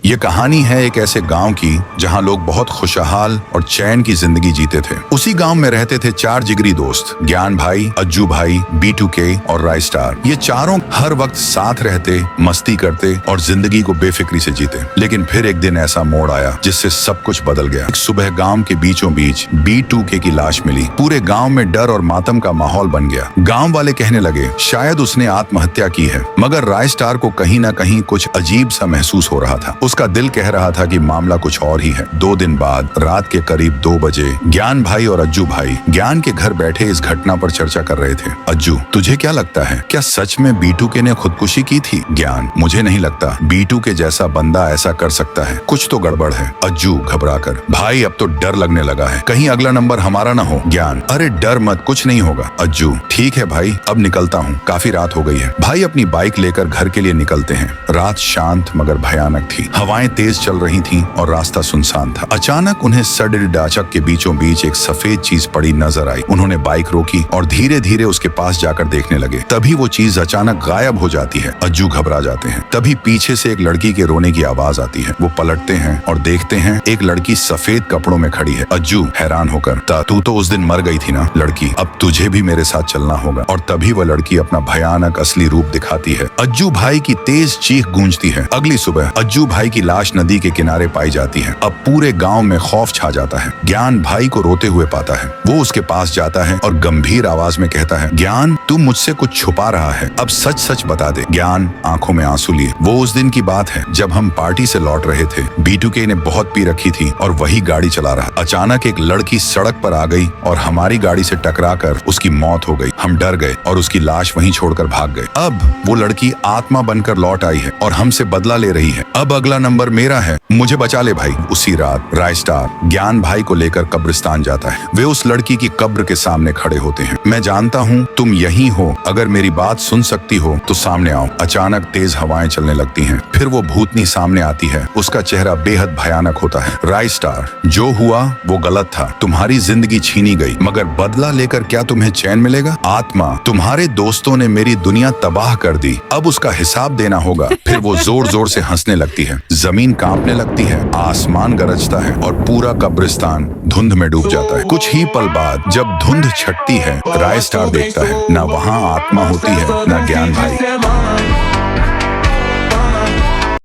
ये कहानी है एक ऐसे गांव की जहां लोग बहुत खुशहाल और चैन की जिंदगी जीते थे। उसी गांव में रहते थे 4 जिगरी दोस्त, ज्ञान भाई, अज्जू भाई, B2K और राय स्टार। ये चारों हर वक्त साथ रहते, मस्ती करते और जिंदगी को बेफिक्री से जीते। लेकिन फिर एक दिन ऐसा मोड़ आया जिससे सब कुछ बदल गया। एक सुबह गांव के बीचों बीच B2K की लाश मिली। पूरे गांव में डर और मातम का माहौल बन गया। गांव वाले कहने लगे शायद उसने आत्महत्या की है, मगर राय स्टार को कहीं ना कहीं कुछ अजीब सा महसूस हो रहा था। उसका दिल कह रहा था कि मामला कुछ और ही है। 2 दिन बाद रात के करीब 2 बजे ज्ञान भाई और अज्जू भाई ज्ञान के घर बैठे इस घटना पर चर्चा कर रहे थे। अज्जू, तुझे क्या लगता है, क्या सच में B2K ने खुदकुशी की थी? ज्ञान, मुझे नहीं लगता B2K जैसा बंदा ऐसा कर सकता है, कुछ तो गड़बड़ है। अज्जू घबराकर, भाई अब तो डर लगने लगा है, कहीं अगला नंबर हमारा ना हो। ज्ञान, अरे डर मत, कुछ नहीं होगा। अज्जू, ठीक है भाई, अब निकलता हूँ, काफी रात हो गई है। भाई अपनी बाइक लेकर घर के लिए निकलते हैं। रात शांत मगर भयानक थी। हवाएं तेज चल रही थीं और रास्ता सुनसान था। अचानक उन्हें सड़क डाचक के बीचों बीच एक सफेद चीज पड़ी नजर आई। उन्होंने बाइक रोकी और धीरे धीरे उसके पास जाकर देखने लगे। तभी वो चीज अचानक गायब हो जाती है। अज्जू घबरा जाते हैं। तभी पीछे से एक लड़की के रोने की आवाज आती है। वो पलटते हैं और देखते हैं एक लड़की सफेद कपड़ों में खड़ी है। अज्जू हैरान होकर, तू तो उस दिन मर गई थी ना लड़की, अब तुझे भी मेरे साथ चलना होगा। और तभी वह लड़की अपना भयानक असली रूप दिखाती है। अज्जू भाई की तेज चीख गूंजती है। अगली सुबह अज्जू भाई की लाश नदी के किनारे पाई जाती है। अब पूरे गांव में खौफ छा जाता है। ज्ञान भाई को रोते हुए पाता है। वो उसके पास जाता है और गंभीर आवाज में कहता है, ज्ञान, तू मुझसे कुछ छुपा रहा है, अब सच सच बता दे। ज्ञान आंखों में आंसू लिए, वो उस दिन की बात है जब हम पार्टी से लौट रहे थे। B2K ने बहुत पी रखी थी और वही गाड़ी चला रहा। अचानक एक लड़की सड़क पर आ गई और हमारी गाड़ी से टकराकर उसकी मौत हो गई। हम डर गए और उसकी लाश वहीं छोड़कर भाग गए। अब वो लड़की आत्मा बनकर लौट आई है और हमसे बदला ले रही है। अब अगला नंबर मेरा है, मुझे बचा ले भाई। उसी रात राय स्टार ज्ञान भाई को लेकर कब्रिस्तान जाता है। वे उस लड़की की कब्र के सामने खड़े होते हैं। मैं जानता हूँ तुम यहीं हो, अगर मेरी बात सुन सकती हो तो सामने आओ। अचानक तेज हवाएं चलने लगती हैं। फिर वो भूतनी सामने आती है। उसका चेहरा बेहद भयानक होता है। राय स्टार, जो हुआ वो गलत था, तुम्हारी जिंदगी छीनी गई, मगर बदला लेकर क्या तुम्हें चैन मिलेगा? आत्मा, तुम्हारे दोस्तों ने मेरी दुनिया तबाह कर दी, अब उसका हिसाब देना होगा। फिर वो जोर जोर से हंसने लगती है। जमीन कांपने लगती है, आसमान गरजता है और पूरा कब्रिस्तान धुंध में डूब जाता है। कुछ ही पल बाद जब धुंध छटती है, राय स्टार देखता है, ना वहाँ आत्मा होती है, ना ज्ञान भाई।